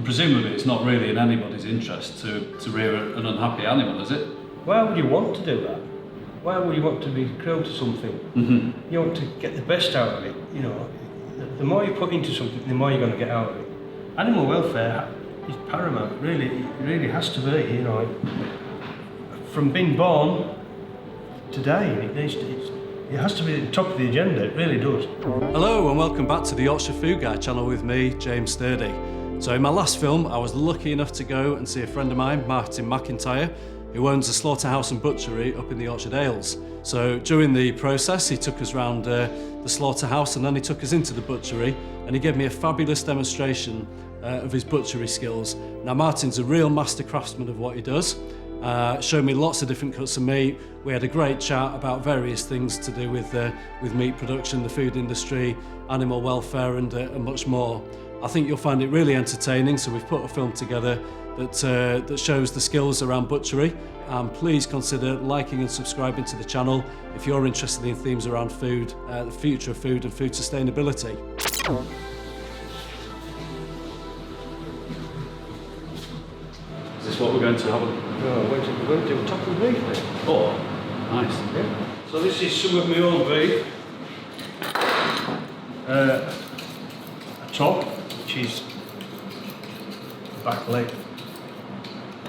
And presumably it's not really in anybody's interest to rear an unhappy animal, is it? Why would you want to do that? Why would you want to be cruel to something? Mm-hmm. You want to get the best out of it, you know. The more you put into something, the more you're going to get out of it. Animal welfare is paramount, really. It really has to be, you know. From being born to dying, it has to be at the top of the agenda, it really does. Hello and welcome back to the Yorkshire Food Guy channel with me, James Sturdy. So in my last film, I was lucky enough to go and see a friend of mine, Martin McIntyre, who owns a slaughterhouse and butchery up in the Yorkshire Dales. So during the process, he took us around the slaughterhouse and then he took us into the butchery and he gave me a fabulous demonstration of his butchery skills. Now Martin's a real master craftsman of what he does. Showed me lots of different cuts of meat. We had a great chat about various things to do with meat production, the food industry, animal welfare and much more. I think you'll find it really entertaining, so we've put a film together that shows the skills around butchery. Please consider liking and subscribing to the channel if you're interested in themes around food, the future of food and food sustainability. Is this what we're going to have? No, we're going to do the top of the beef then. Oh, nice. Yeah. So this is some of my own beef. A top, which is back leg.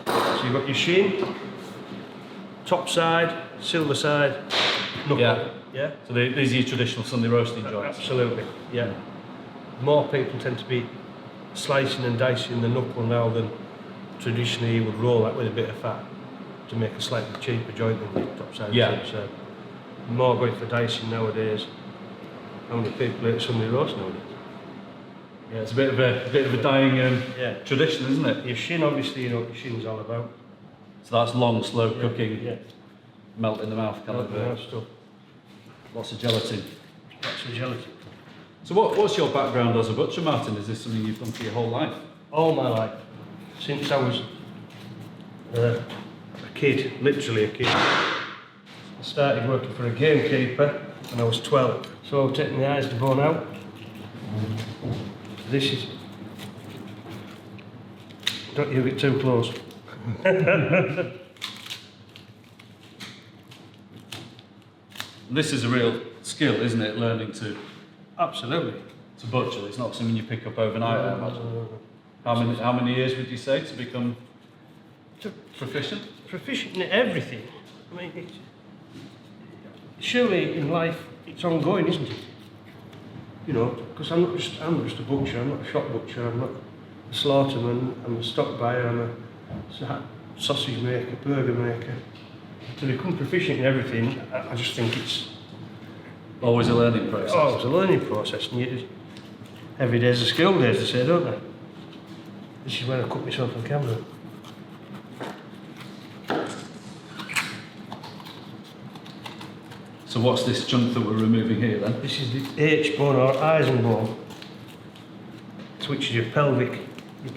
So you've got your shin, top side, silver side, knuckle. Yeah. So these are your traditional Sunday roasting joints? Absolutely, yeah. More people tend to be slicing and dicing the knuckle now than traditionally you would roll that with a bit of fat to make a slightly cheaper joint than the top side. Yeah. So more going for dicing nowadays. How many people eat Sunday roast nowadays? Yeah, it's a bit of a dying tradition, isn't it? Your shin, obviously, you know what your shin's all about. So that's long, slow cooking, Yeah. melt in the mouth kind of stuff. lots of gelatin. Lots of gelatin. So what's your background as a butcher, Martin? Is this something you've done for your whole life? All my life, since I was a kid, literally a kid. I started working for a gamekeeper when I was 12. So taking the eyes to bone out. This is, don't you get too close. This is a real skill, isn't it? Learning to Absolutely. butcher. It's not something you pick up overnight, I imagine. How many years would you say to become proficient? Proficient in everything. I mean, surely in life it's ongoing, isn't it? You know, because I'm not just a butcher. I'm not a shop butcher. I'm not a slaughterman. I'm a stock buyer. I'm a sausage maker, burger maker. To become proficient in everything, I just think it's Always a learning process. Oh, it's a learning process, and every day's a skill day, as they say, don't they? This is when I cut myself on camera. So what's this chunk that we're removing here then? This is the H-bone or Eisen bone, which is your pelvic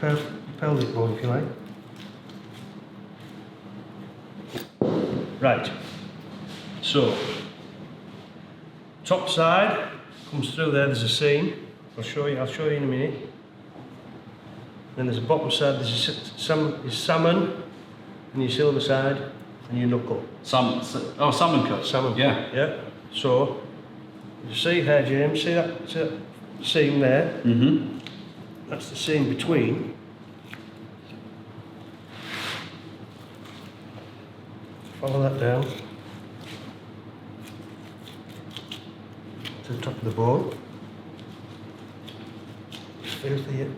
bone, if you like. Right. So, top side comes through there. There's a seam. I'll show you in a minute. Then there's a bottom side. There's salmon, and your silver side, and your knuckle. Salmon cut. Salmon cut. Yeah. So you see there, James. See that seam there? Mm-hmm. That's the seam between. Follow that down to the top of the bone. Just filthy it.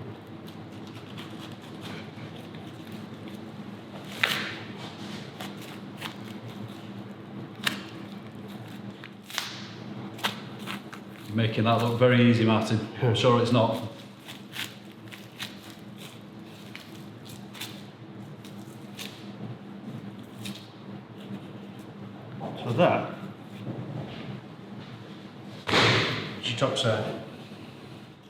You're making that look very easy, Martin. I'm sure it's not. So that is your top side.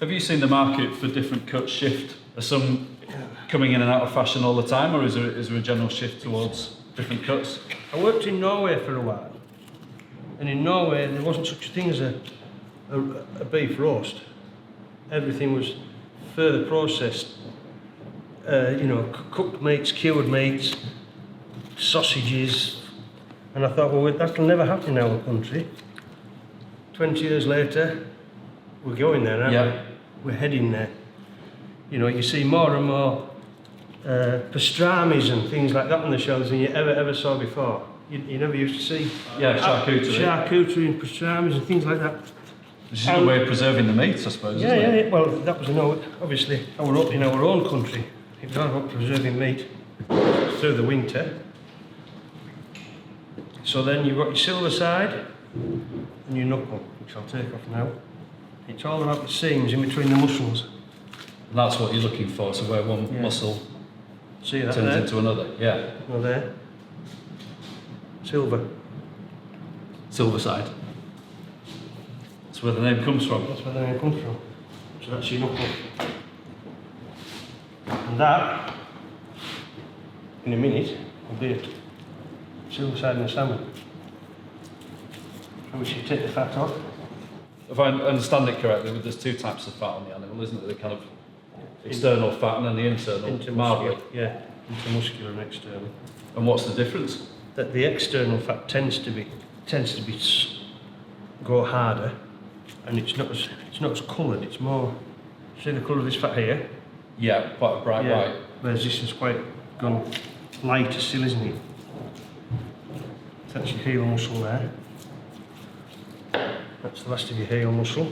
Have you seen the market for different cuts shift? Are some coming in and out of fashion all the time, or is there a general shift towards different cuts? I worked in Norway for a while, and in Norway there wasn't such a thing as a beef roast. Everything was further processed you know, cooked meats, cured meats, sausages, and I thought, well, that'll never happen in our country. 20 years later, we're going there, aren't Yeah. we? We're heading there. You know, you see more and more pastrami's and things like that on the shelves than you ever saw before. You never used to see. Yeah, charcuterie. Charcuterie and pastrami's and things like that. Which is a way of preserving the meat, I suppose, Yeah, isn't it? yeah. Well, that was obviously in our own country. It was all about preserving meat through the winter. So then you've got your silver side and your knuckle, which I'll take off now. It's all about the seams in between the muscles. And that's what you're looking for, so where one Yeah. muscle See that turns there? into another. Yeah. No, there. Silver. Silver side. That's where the name comes from. That's where the name comes from. So that's your knuckle. And that, in a minute, will be it. Silver side in the salmon. And we should take the fat off. If I understand it correctly, there's two types of fat on the animal, isn't there? The kind of external fat and then the internal, mildly. Yeah, intermuscular and external. And what's the difference? That the external fat tends to go harder, and it's not as coloured. It's more. See the colour of this fat here? Yeah, quite a bright white. Whereas this has quite gone lighter still, isn't it? That's your heel muscle there. That's the last of your heel muscle.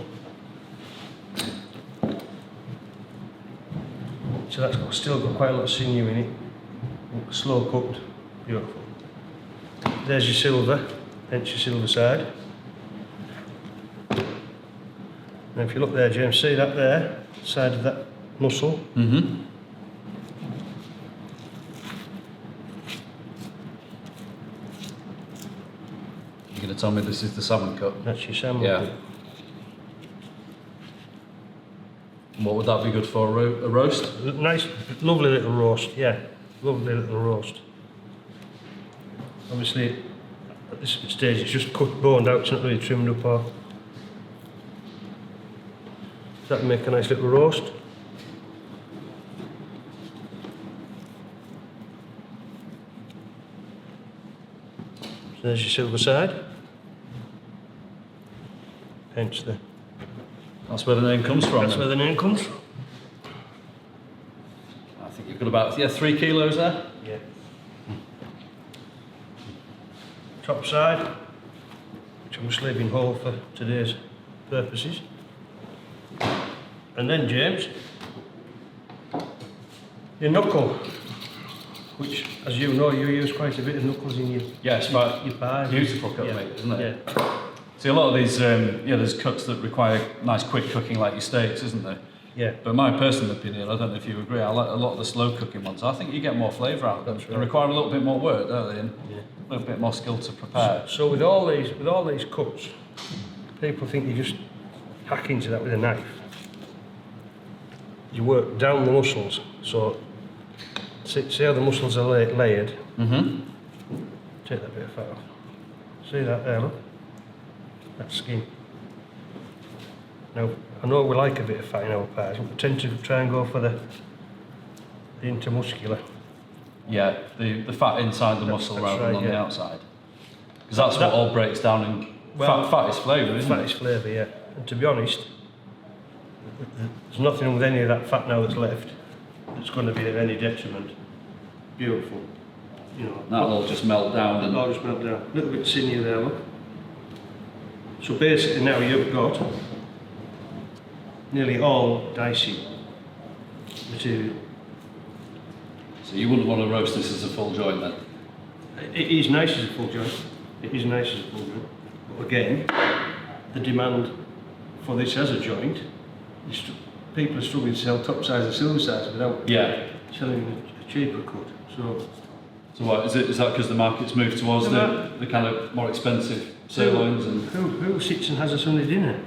So that's still got quite a lot of sinew in it. Slow cooked, beautiful. There's your silver, hence your silver side. Now if you look there, James, see that there, side of that muscle? Mm-hmm. You're going to tell me this is the salmon cut? That's your salmon. Yeah. cut. And what would that be good for, a roast? Nice, lovely little roast, yeah. Lovely little roast. Obviously, at this stage, it's just cut, boned out, it's not really trimmed up or... So that can make a nice little roast. So there's your silver side. Hence the... That's where the name comes from. That's where the name comes from. I think you've got about 3 kilos there. Yeah. Top side, which I'm just leaving whole for today's purposes. And then, James, your knuckle, which, as you know, you use quite a bit of knuckles in your, Yeah, it's quite your pies. beautiful cut meat, isn't it? Yeah. See, a lot of these, there's cuts that require nice quick cooking like your steaks, isn't there? Yeah. But my personal opinion, I don't know if you agree, I like a lot of the slow cooking ones. I think you get more flavour out of them. That's They right. require a little bit more work, don't they? And Yeah. a little bit more skill to prepare. So with all these cuts, people think you just hack into that with a knife. You work down the muscles. So see how the muscles are layered. Mm-hmm. Take that bit of fat off. See that there, look? That's skin. Now, I know we like a bit of fat in our pies, but we tend to try and go for the intermuscular. Yeah, the fat inside the muscle that's rather right, than on the yeah. outside. Because that's what all breaks down and Well, fat is flavour, isn't Fat it? is flavour, yeah. And to be honest, there's nothing with any of that fat now that's left that's going to be of any detriment. Beautiful. You know, That'll all just melt down and I'll just melt down. A little bit sinew there, look. So basically now you've got nearly all dicey material. so you wouldn't want to roast this as a full joint then? It is nice as a full joint. It is nice as a full joint. But again, the demand for this as a joint, people are struggling to sell top size and silver size without selling a cheaper cut. So what, is that because the market's moved towards No, the kind of more expensive sirloins and... Who sits and has a Sunday dinner?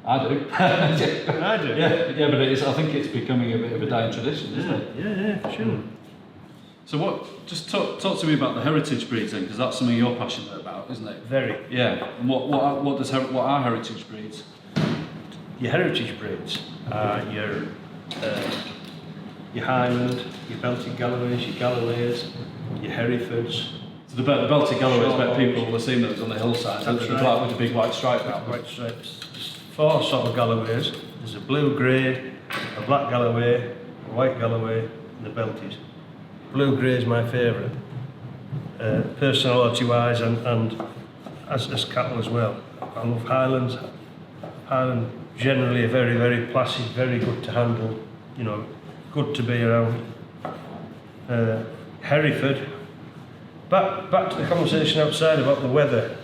I do. I do. Yeah, but I think it's becoming a bit of a dying tradition, isn't it? Yeah, for sure. So just talk to me about the heritage breeds then, because that's something you're passionate about, isn't it? Very. Yeah. And what are heritage breeds? Your heritage breeds are your your Highland, your Belted Galloways, your Galloways, your Herefords. So the Belted Galloways, bet people will have seen those on the hillside. That's The right. black with the big white stripe down. White stripes. There's 4 sort of Galloways. There's a blue grey, a black Galloway, a white Galloway, and the Belted. Blue grey is my favourite, personality-wise and as cattle as well. I love Highlands. Highland generally are very, very placid, very good to handle, you know, good to be around. Hereford. Back to the conversation outside about the weather.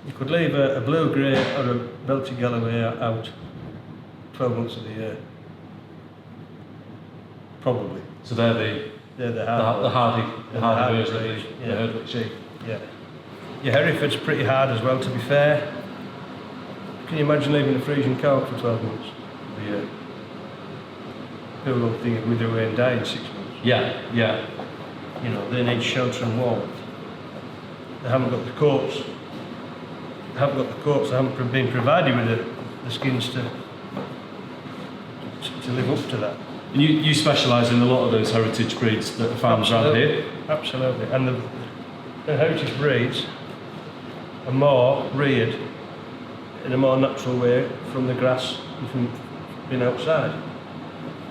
You could leave a blue grey or a Belted Galloway out 12 months of the year. Probably. So they're the hardy version of the Herdwick sheep. Yeah. Your Hereford's pretty hard as well, to be fair. Can you imagine leaving a Frisian cow out for 12 months of the year? People don't think it would do and die in 6 months. Yeah, yeah. You know, they need shelter and warmth. They haven't got the coats. They haven't been provided with the skins to live up to that. And you specialise in a lot of those heritage breeds that are found around here? Absolutely. And the heritage breeds are more reared in a more natural way from the grass and from being outside.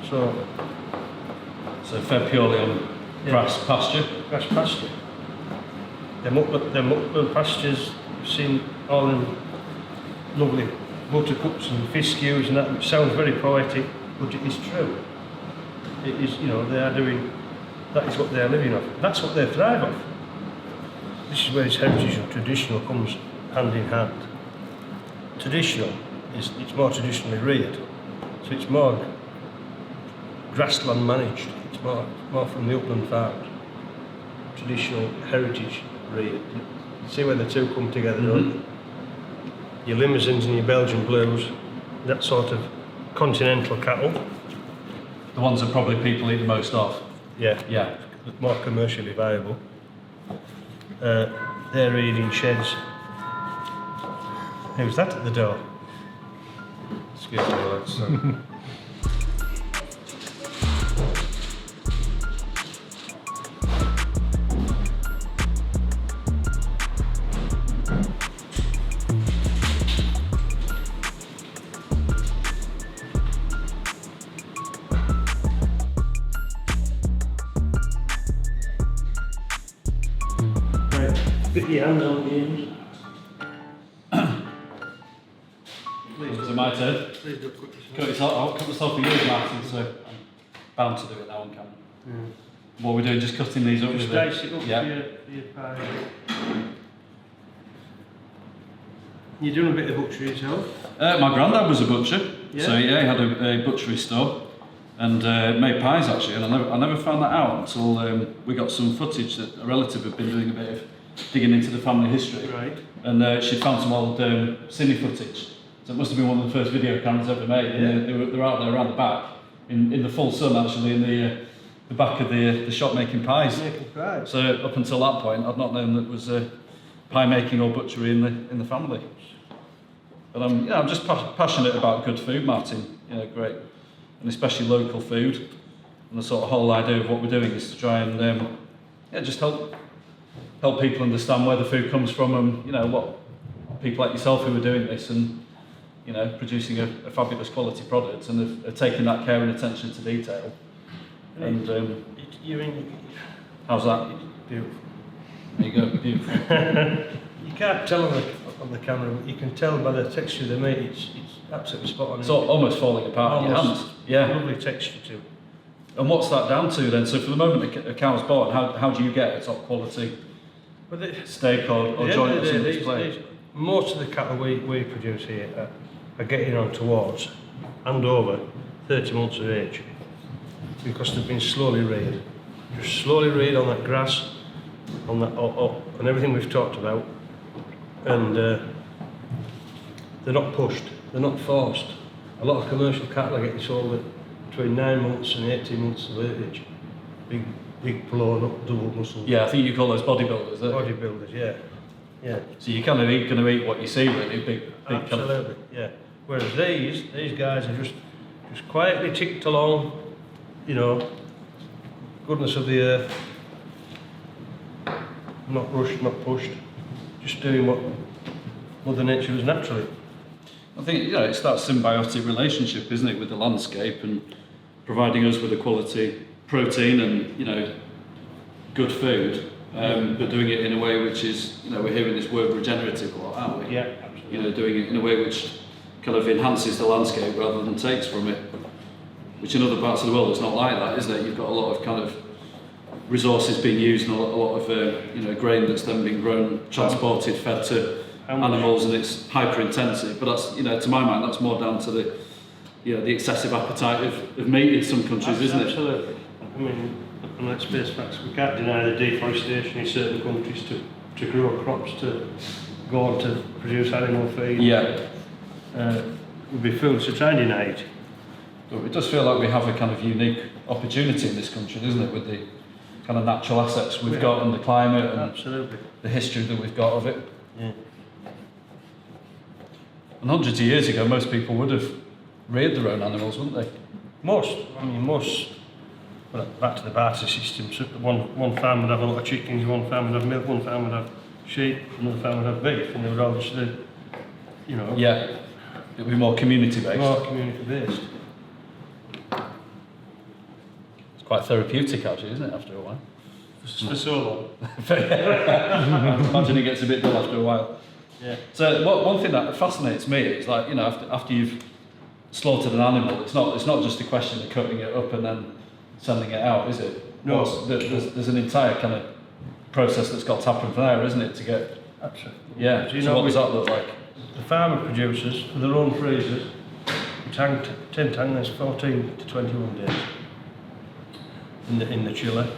So fed purely on grass pasture? Grass pasture. Them upland pastures, you've seen all them lovely buttercups and fiskews and that. It sounds very poetic, but it is true. It is, you know, they are doing, that is what they are living off. That's what they thrive off. This is where this heritage and traditional comes hand in hand. Traditional it's more traditionally reared, so it's more grassland managed. It's more from the upland farms. Traditional heritage reared. You see where the two come together, don't you? Your limousines and your Belgian blues, that sort of continental cattle. The ones that probably people eat the most of? Yeah. Yeah. More commercially viable. They're reared in sheds. Who's that at the door? Excuse me, lads. Get your hand on the end. Is it my turn? Please don't cut yourself. I'll cut myself for years, Martin, so I'm bound to do it now on camera. What we're doing, just cutting these up Just with dice it up yeah. for your pie. You're doing a bit of butchery yourself? My granddad was a butcher, Yeah? so yeah, he had a butchery store and made pies actually, and I never found that out until we got some footage that a relative had been doing a bit of digging into the family history, Right. and she'd found some old cine footage. So it must have been one of the first video cameras ever made, and they were out there around the back, in the full sun actually, in the back of the shop making pies. Making pies. So up until that point, I'd not known that there was pie making or butchery in the family. But I'm just passionate about good food, Martin. Great, and especially local food. And the sort of whole idea of what we're doing is to try and just help people understand where the food comes from, and what people like yourself who are doing this and producing a fabulous quality product and are taking that care and attention to detail. And how's that? Beautiful. There you go, beautiful. You can't tell on the camera, but you can tell by the texture of the meat. It's absolutely spot on. It's almost falling apart in your hands. Yeah. Lovely texture too. And what's that down to then? So for the moment a cow's born, how do you get a top quality steak or joint or something displayed? Most of the cattle we produce here are getting on towards and over 30 months of age because they've been slowly reared. Just slowly reared on that grass, on that on everything we've talked about, and they're not pushed, they're not forced. A lot of commercial cattle are getting sold at between 9 months and 18 months of age. Big blown up, double muscle. Yeah, I think you call those bodybuilders, don't you? Bodybuilders, yeah. Yeah. So you're kind of going to eat what you see, really, big Absolutely, kind of... yeah. Whereas these guys are just quietly ticked along, you know, goodness of the earth, not rushed, not pushed, just doing what Mother Nature was naturally. I think, you know, it's that symbiotic relationship, isn't it, with the landscape and providing us with a quality protein and, you know, good food, but doing it in a way which is, you know, we're hearing this word regenerative a lot, aren't we? Yeah, absolutely. You know, doing it in a way which kind of enhances the landscape rather than takes from it, which in other parts of the world it's not like that, is it? You've got a lot of kind of resources being used and a lot of, you know, grain that's then being grown, transported, fed to animals, and it's hyper intensive. But that's, you know, to my mind, that's more down to the, you know, the excessive appetite of meat in some countries, isn't it? Absolutely. I mean, and let's face facts, we can't deny the deforestation in certain countries to grow crops, to go on to produce animal feed. Yeah. Would be foolish to try and deny it. But it does feel like we have a kind of unique opportunity in this country, doesn't it, with the kind of natural assets we've got and the climate and absolutely the history that we've got of it. Yeah. And hundreds of years ago, most people would have reared their own animals, wouldn't they? Most, well, back to the barter system, so one farm would have a lot of chickens, one farm would have milk, one farm would have sheep, another farm would have beef, and they would all just, you know, Yeah, it would be more community-based. more community-based. It's quite therapeutic, actually, isn't it, after a while? For so long. I imagine it gets a bit dull after a while. Yeah. So one thing that fascinates me is, like, you know, after you've slaughtered an animal, it's not just a question of cutting it up and then sending it out, is it? No. There's an entire kind of process that's got to happen from there, isn't it, to get... Absolutely. Yeah, So, you so know, what does that look like? the farmer produces, for their own freezers, tin tank, there's 14 to 21 days in the chiller.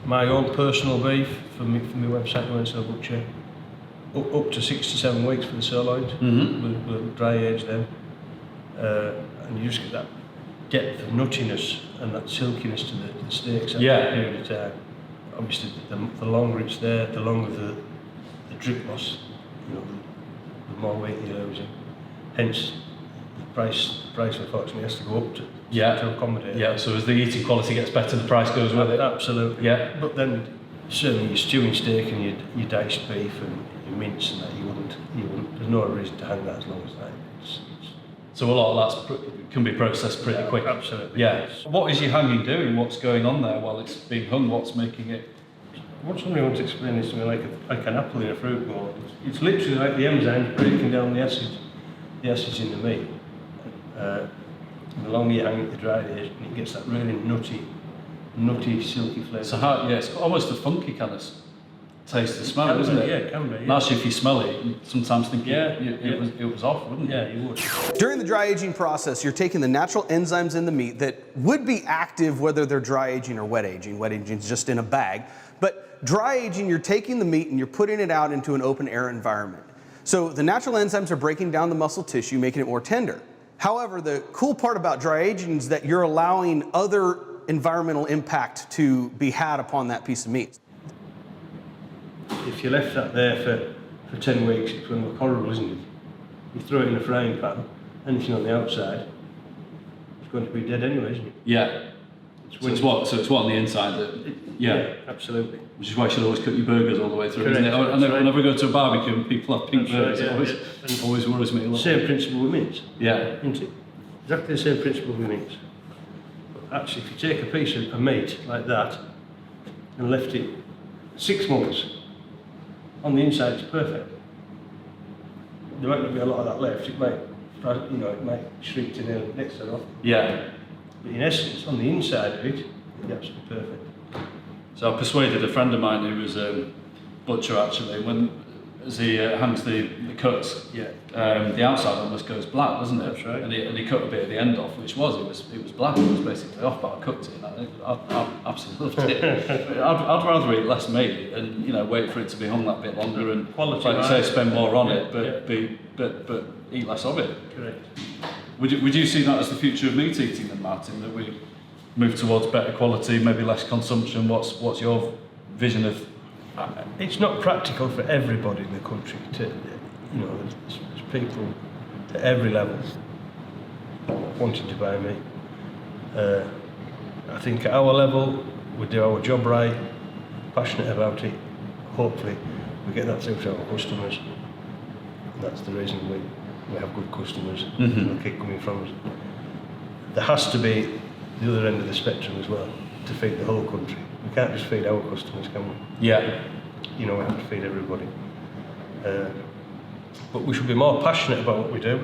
My own personal beef, for my website, Yorkshire Butcher, up to 6 to 7 weeks for the sirloins. We'll dry age them, and you just get that depth of nuttiness and that silkiness to the steaks after a period of time. Obviously, the longer it's there, the longer the drip loss, you know, the more weight you're losing. Hence, the price unfortunately has to go up to accommodate. Yeah, so as the eating quality gets better, the price goes with it. Absolutely. Yeah. But then, certainly your stewing steak and your diced beef and your mince and that, you wouldn't. There's no reason to hang that as long as that. So a lot of that can be processed pretty quick. Absolutely. Yeah. What is your hanging doing? What's going on there while it's being hung? What's making it? Once somebody wants to explain this to me like an apple in a fruit bowl, it's literally like the enzymes breaking down the acids in the meat. The longer you hang it, the drier it is, and it gets that really nutty, silky flavour. So it's almost a funky kind of taste and smell, isn't it? Yeah, it can be. And actually, if you smell it, you sometimes think it was off, wouldn't it? Yeah, you would. During the dry aging process, you're taking the natural enzymes in the meat that would be active whether they're dry aging or wet aging. Wet aging is just in a bag. But dry aging, you're taking the meat and you're putting it out into an open air environment. So the natural enzymes are breaking down the muscle tissue, making it more tender. However, the cool part about dry aging is that you're allowing other environmental impact to be had upon that piece of meat. If you left that there for 10 weeks, it's going to look horrible, isn't it? You throw it in a frying pan, anything on the outside, it's going to be dead anyway, isn't it? Yeah. So it's what on the inside that... Yeah, absolutely. Which is why you should always cook your burgers all the way through, Correct. isn't it? Whenever we go to a barbecue and people have pink burgers, right, it always worries me a little. Same principle with mince. Yeah. Isn't it? Exactly the same principle with mince. But actually, if you take a piece of meat like that and left it 6 months, on the inside it's perfect. There might not be a lot of that left. It might, it might shrink to nil next to off. Yeah. But in essence, on the inside of it, it's absolutely perfect. So I persuaded a friend of mine who was a butcher actually, as he hangs the cuts, the outside almost goes black, doesn't it? That's right. And he cut a bit of the end off, which it was black. It was basically off, but I cooked it. And I absolutely loved it. I'd rather eat less meat and wait for it to be hung that bit longer and Quality, like you say, spend more on it, but yeah. eat less of it. Correct. Would you see that as the future of meat eating then, Martin? That we move towards better quality, maybe less consumption? What's your vision of? It's not practical for everybody in the country to, there's people at every level wanting to buy meat. I think at our level, we do our job right, passionate about it. Hopefully, we get that through to our customers. And that's the reason we have good customers and they keep coming from us. There has to be the other end of the spectrum as well to feed the whole country. We can't just feed our customers, can we? Yeah. You know, we have to feed everybody. But we should be more passionate about what we do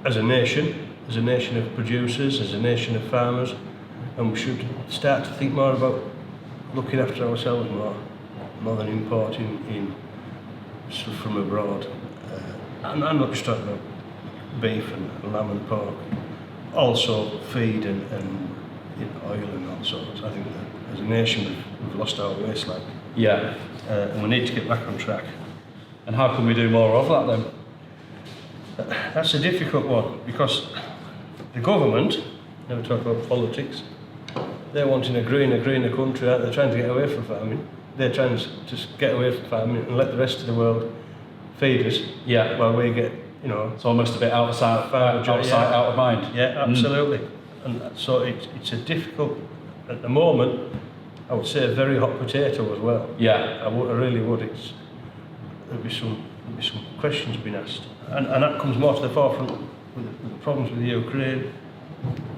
as a nation of producers, as a nation of farmers, and we should start to think more about looking after ourselves more than importing in stuff from abroad. I'm not just talking about beef and lamb and pork, also feed and you know, oil and all sorts. I think that as a nation we've lost our way slightly. Yeah. And we need to get back on track. And how can we do more of that then? That's a difficult one because the government, never talk about politics, they're wanting a greener country, aren't they? They're trying to get away from farming. They're trying to just get away from farming and let the rest of the world feed us. Yeah. While we get, you know, It's almost a bit out of sight, out of mind. Yeah, absolutely. And so it's a difficult, at the moment, I would say a very hot potato as well. Yeah. I really would. There'll be some questions being asked, and that comes more to the forefront with the problems with the Ukraine.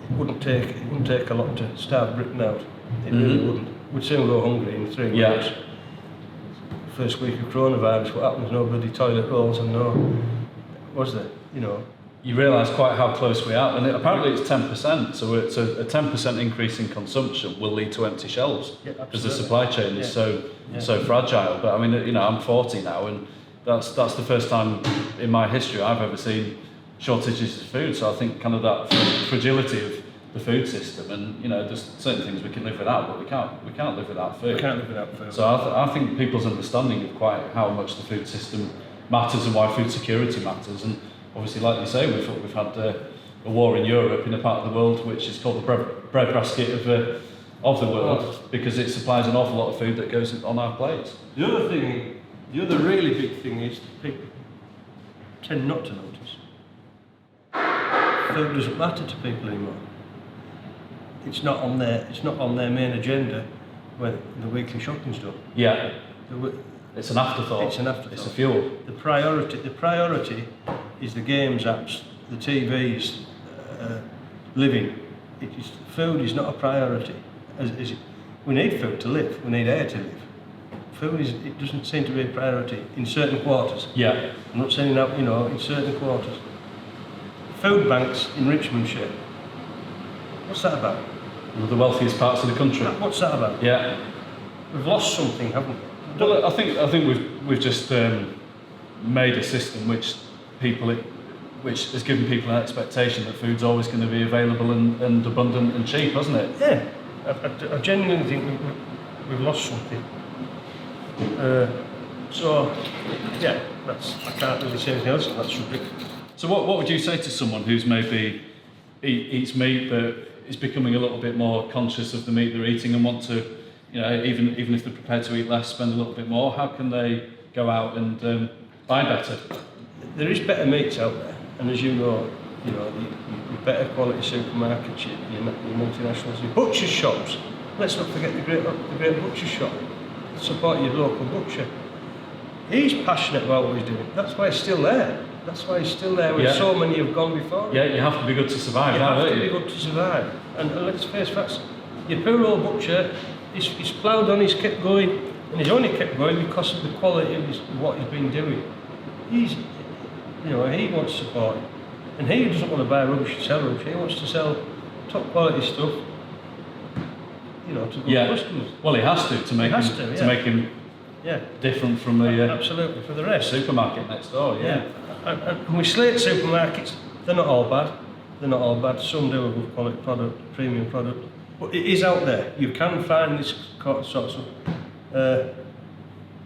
It wouldn't take a lot to starve Britain out. It really wouldn't. We'd soon go hungry in 3 weeks. First week of coronavirus, what happens? No bloody toilet rolls and no, was there? You know. You realise quite how close we are, and apparently it's 10%. So it's a 10% increase in consumption will lead to empty shelves because the supply chain is so fragile. But I mean, you know, I'm 40 now, and that's the first time in my history I've ever seen shortages of food. So I think kind of that fragility of the food system, and you know, there's certain things we can live without, but we can't live without food. We can't live without food. So I think people's understanding of quite how much the food system matters and why food security matters. And obviously, like you say, we've had a war in Europe in a part of the world which is called the breadbasket of the world because it supplies an awful lot of food that goes on our plates. The other really big thing is people tend not to notice. Food doesn't matter to people anymore. It's not on their main agenda when the weekly shopping's done. Yeah. It's an afterthought. It's an afterthought. It's a fuel. The priority is the games apps, the TVs, living. Food is not a priority. We need food to live. We need air to live. It doesn't seem to be a priority in certain quarters. Yeah. I'm not saying that, you know, in certain quarters. Food banks in Richmondshire. What's that about? One of the wealthiest parts of the country. What's that about? Yeah. We've lost something, haven't we? Well, I think we've just made a system which has given people an expectation that food's always going to be available and abundant and cheap, hasn't it? Yeah, I genuinely think we've lost something. So, yeah, I can't really say anything else on that subject. So what would you say to someone who's maybe eats meat but is becoming a little bit more conscious of the meat they're eating and want to, you know, even if they're prepared to eat less, spend a little bit more? How can they go out and buy better? There is better meats out there, and as you know, your better quality supermarkets, your multinationals, your butcher shops. Let's not forget the great butcher shop. Support your local butcher. He's passionate about what he's doing. That's why he's still there. When so many have gone before. Yeah, you have to be good to survive. You have to be good to survive. And let's face facts. Your poor old butcher, he's ploughed on, he's kept going, and he's only kept going because of the quality of what he's been doing. He wants support, and he doesn't want to buy rubbish and sell rubbish. He wants to sell top quality stuff, you know, to good customers. Well, he has to make him different from the absolutely for the rest. Supermarket next door. Yeah. And we slate supermarkets. They're not all bad. Some do a good quality product, premium product, but it is out there. You can find this sort of stuff.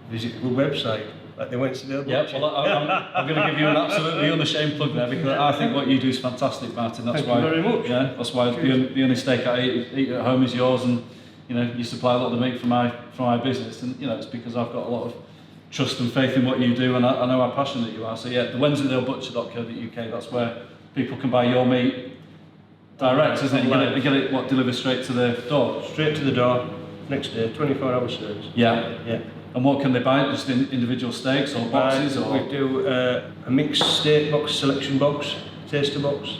Visit a good website. Like they went to the other. Yeah, well, I'm going to give you an absolutely unashamed plug there because I think what you do is fantastic, Martin. Thank you very much. Yeah, that's why the only steak I eat at home is yours, and you know you supply a lot of the meat for my business, and you know it's because I've got a lot of trust and faith in what you do, and I know how passionate you are. So yeah, the Wensleydale Butcher.co.uk. That's where people can buy your meat Direct, isn't it? You get it what, delivered straight to the door? Straight to the door, next day, 24-hour service. Yeah. Yeah. And what can they buy? Just individual steaks or boxes? Or? We do a mixed steak box, selection box, taster box.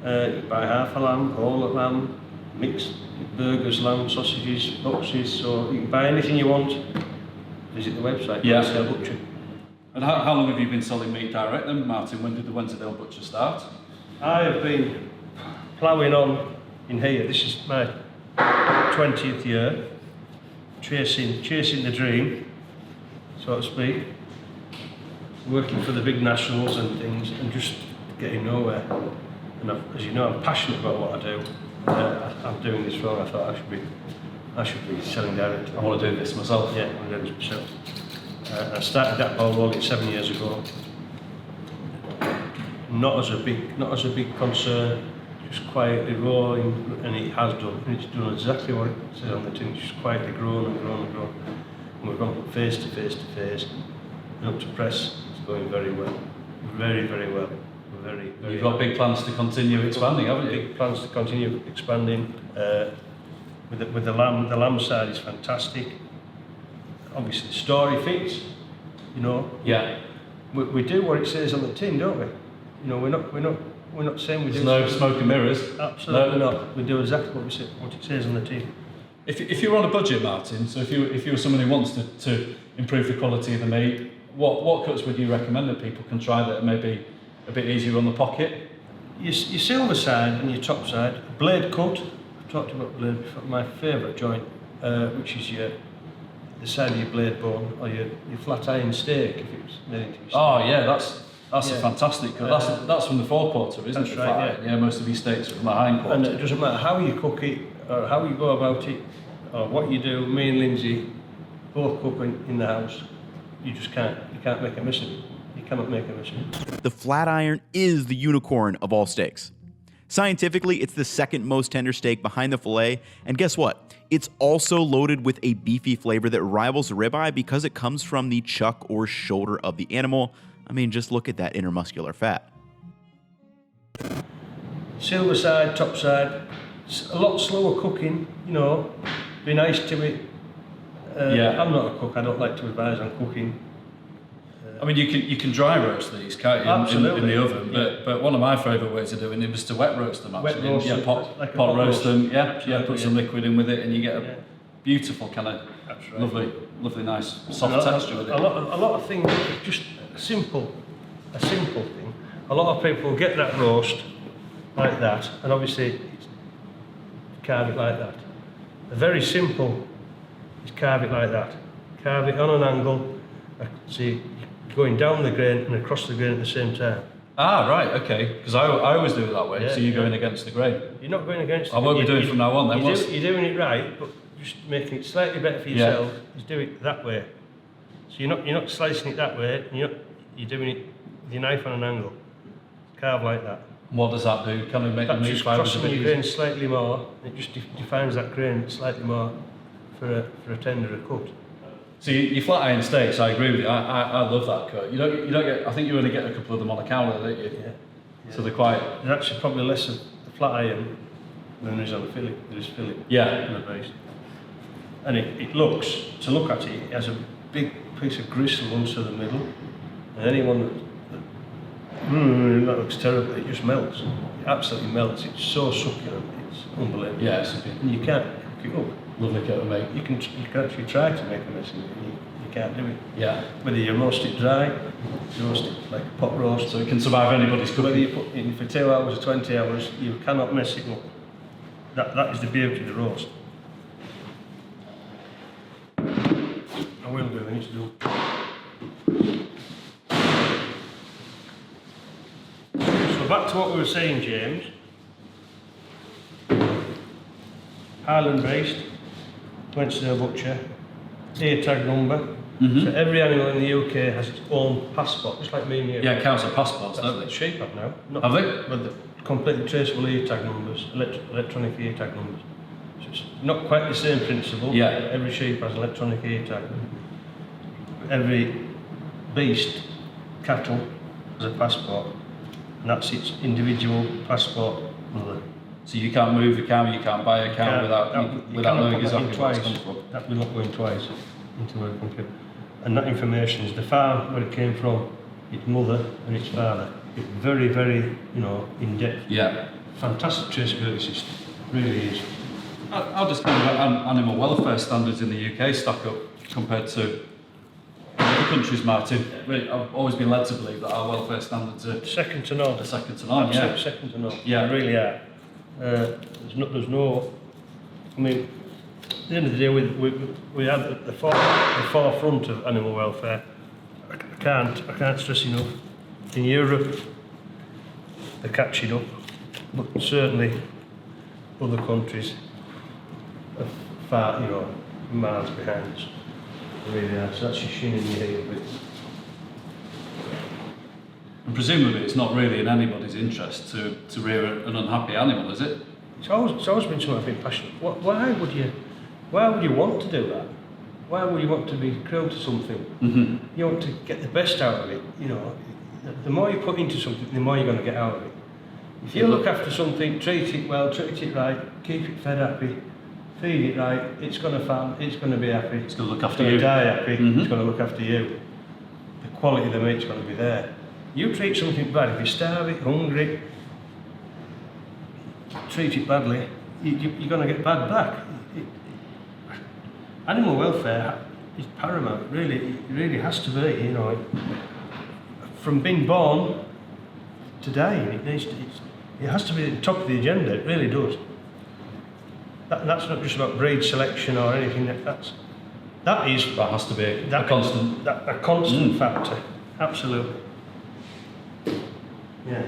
You buy half a lamb, whole lamb, mixed burgers, lamb, sausages, boxes. So you can buy anything you want. Visit the website. Yeah. Butcher. And how long have you been selling meat direct then, Martin? When did the Wensleydale Butcher start? I have been ploughing on in here. This is my 20th year, chasing the dream, so to speak. Working for the big nationals and things, and just getting nowhere. And as you know, I'm passionate about what I do. I'm doing this wrong. I thought I should be selling direct. I want to do this myself. Yeah, I'm doing this myself. I started that ball rolling 7 years ago. Not as a big concern, just quietly rolling, and it has done. And it's done exactly what it says on the tin. It's just quietly grown and grown and grown. And we've gone from phase to phase to phase, and up to press. It's going very well, very well. Very. You've got big plans to continue expanding, haven't you? Big plans to continue expanding. With the lamb side is fantastic. Obviously, the story fits. You know. Yeah. We do what it says on the tin, don't we? You know, we're not saying we do. There's no smoke and mirrors. Absolutely not. We do exactly what it says on the tin. If you're on a budget, Martin, so if you're someone who wants to improve the quality of the meat, what cuts would you recommend that people can try that are maybe a bit easier on the pocket? Your silver side and your top side, blade cut. I've talked about blade before. My favourite joint, which is the side of your blade bone, or your flat iron steak, if it's made into your steak. Oh yeah, that's a fantastic cut. That's from the forequarter, isn't it? That's right. Yeah, most of these steaks are from the hindquarter. And it doesn't matter how you cook it, or how you go about it, or what you do. Me and Lindsay both cook in the house. You just can't make a mess of it. You cannot make a mess of it. The flat iron is the unicorn of all steaks. Scientifically, it's the second most tender steak behind the filet, and guess what? It's also loaded with a beefy flavor that rivals the ribeye because it comes from the chuck or shoulder of the animal. I mean, just look at that intermuscular fat. Silver side, top side, a lot slower cooking, you know, be nice to it. I'm not a cook, I don't like to advise on cooking. I mean, you can dry roast these, can't you, in the oven? But one of my favourite ways of doing it was to wet roast them. Actually, Wet roast them, pot pot roast them. Yeah, Absolutely, put some liquid in with it, and you get a beautiful kind of right. lovely, nice soft texture with it. A lot of things, just a simple thing. A lot of people get that roast like that, and obviously carve it like that. A very simple is carve it like that. Carve it on an angle. See, going down the grain and across the grain at the same time. Ah, right, okay. Because I always do it that way. So you're going against the grain. You're not going against. I won't be doing it from now on. Then you're doing it right, but just making it slightly better for yourself. Is do it that way. So you're not slicing it that way. You're doing it with your knife on an angle. Carve like that. What does that do? Can it make the That's meat just fibres a crossing bit your easier? grain slightly more. It just defines that grain slightly more for a tenderer cut. So your flat iron steaks, I agree with you. I love that cut. You don't get. I think you only get a couple of them on a counter, don't you? Yeah. So they're quite. There's actually probably less of the flat iron than there is on the fillet. There is fillet. Yeah. On the base. And it looks, to look at it, it has a big piece of gristle under the middle. And anyone that looks terrible, it just melts. It absolutely melts. It's so succulent. It's unbelievable. Yeah, it's a bit And you can't cook it up. lovely cut of meat. You can actually try to make a mess of it. You can't do it. Yeah. Whether you roast it dry, roast it like a pot roast. So it can survive anybody's Whether cooking. you put it in for 2 hours or 20 hours, you cannot mess it up. That is the beauty of the roast. I will do, I need to do. So back to what we were saying, James. Highland based, Wensleydale Butcher, ear tag number. So every animal in the UK has its own passport, just like me and you. Yeah, counts as passports, That's don't what they? sheep have now. Not Have they? But the completely traceable ear tag numbers, electronic ear tag numbers. So it's not quite the same principle. Yeah. Every sheep has electronic ear tag. Every beast, cattle, has a passport, and that's its individual passport number. So you can't move a cow, you can't buy a cow without knowing exactly where it's come from. That will not go in twice into a computer. And that information is the farm where it came from, its mother and its father. It's very, very, in depth. Yeah. Fantastic traceability system, really is. How does kind of animal welfare standards in the UK stack up compared to other countries, Martin? Really, I've always been led to believe that our welfare standards are Second to none. second to none. Absolutely Yeah. second to none. Yeah. They really are. There's no. I mean, at the end of the day, we have the forefront of animal welfare. I can't stress enough. In Europe, they're catching up, but certainly other countries are far, miles behind us. They really are. So that's just shinning your heel a bit. And presumably it's not really in anybody's interest to rear an unhappy animal, is it? It's always been something I've been passionate. Why would you want to do that? Why would you want to be cruel to something? Mm-hmm. You want to get the best out of it. The more you put into something, the more you're going to get out of it. If you look after something, treat it well, treat it right, keep it fed happy, feed it right, it's going to farm, it's going to be happy. It's going to look after It's you. going to die happy. Mhm. It's going to look after you. The quality of the meat's going to be there. You treat something bad, if you starve it, hungry, treat it badly, you're going to get bad back. Animal welfare is paramount, it really has to be, from being born to dying, it has to be at the top of the agenda, it really does. That's not just about breed selection or anything, that has to be a constant. A constant factor, absolutely. Yeah.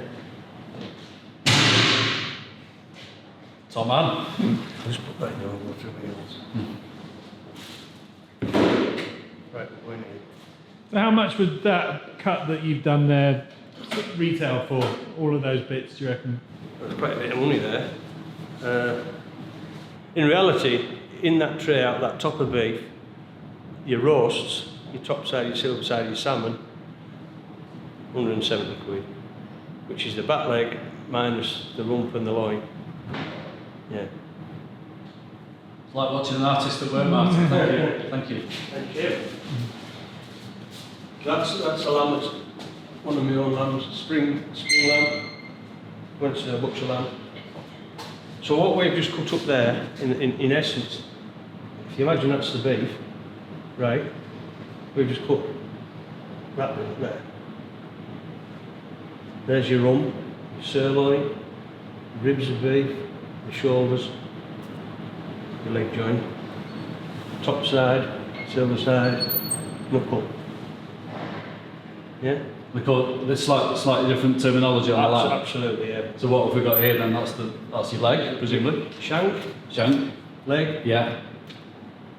Top man. Just put that in your water wheels. Right, we're in here. So how much would that cut that you've done there retail for, all of those bits, do you reckon? There's quite a bit of money there. In reality, in that tray out that top of beef, your roasts, your top side, your silver side, your salmon, 170 quid, which is the back leg minus the rump and the loin. Yeah. It's like watching an artist at work, Martin. Thank you. Thank you. Thank you. That's a lamb, that's one of my own lambs, spring lamb, went to a butcher lamb. So what we've just cut up there, in essence, if you imagine that's the beef, right, we've just cut that bit there. There's your rump, your sirloin, ribs of beef, the shoulders, your leg joint, top side, silver side, knuckle. Yeah? We call it, there's slightly different terminology on the lamb. Absolutely, yeah. So what have we got here then? That's your leg, presumably. Shank, Shank. leg, Yeah.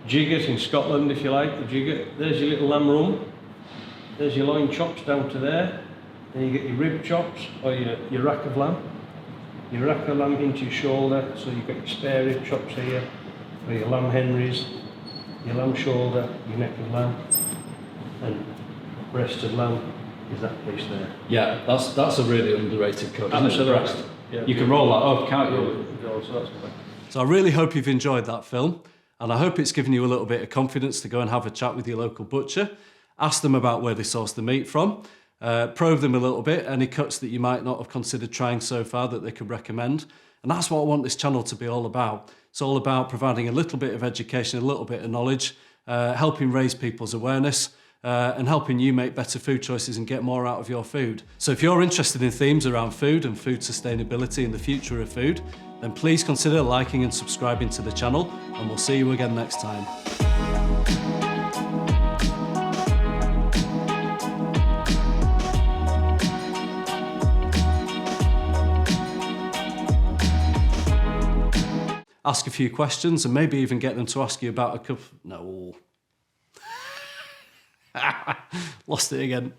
jigget in Scotland if you like, the jigget. There's your little lamb rump. There's your loin chops down to there. Then you get your rib chops or your rack of lamb. Your rack of lamb into your shoulder, so you've got your spare rib chops here, or your lamb henrys, your lamb shoulder, your neck of lamb, and breast of lamb is that piece there. Yeah, that's a really underrated cut, isn't it? Absolutely. The breast. Yeah. You can roll that up, can't you? So that's good. So I really hope you've enjoyed that film, and I hope it's given you a little bit of confidence to go and have a chat with your local butcher, ask them about where they source the meat from, probe them a little bit, any cuts that you might not have considered trying so far that they could recommend. And that's what I want this channel to be all about. It's all about providing a little bit of education, a little bit of knowledge, helping raise people's awareness, and helping you make better food choices and get more out of your food. So if you're interested in themes around food and food sustainability and the future of food, then please consider liking and subscribing to the channel, and we'll see you again next time. Ask a few questions and maybe even get them to ask you about a couple... No. Lost it again.